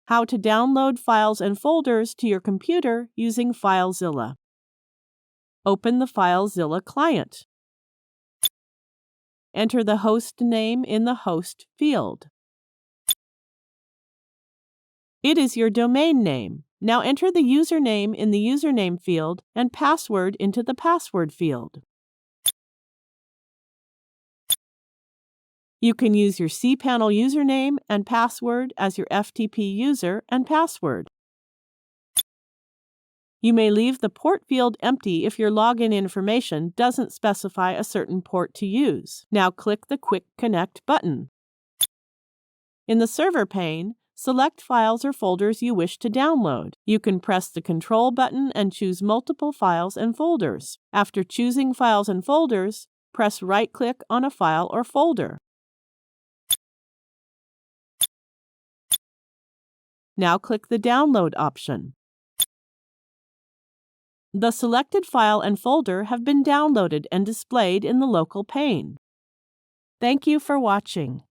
How to download files and folders to your computer using FileZilla. Open the FileZilla client. Enter the host name in the host field. It is your domain name. Now enter the username in the username field and password into the password field. You can use your cPanel username and password as your FTP user and password. You may leave the port field empty if your login information doesn't specify a certain port to use. Now click the Quick Connect button. In the Server pane, select files or folders you wish to download. You can press the Control button and choose multiple files and folders. After choosing files and folders, press right-click on a file or folder. Now click the Download option. The selected file and folder have been downloaded and displayed in the local pane. Thank you for watching.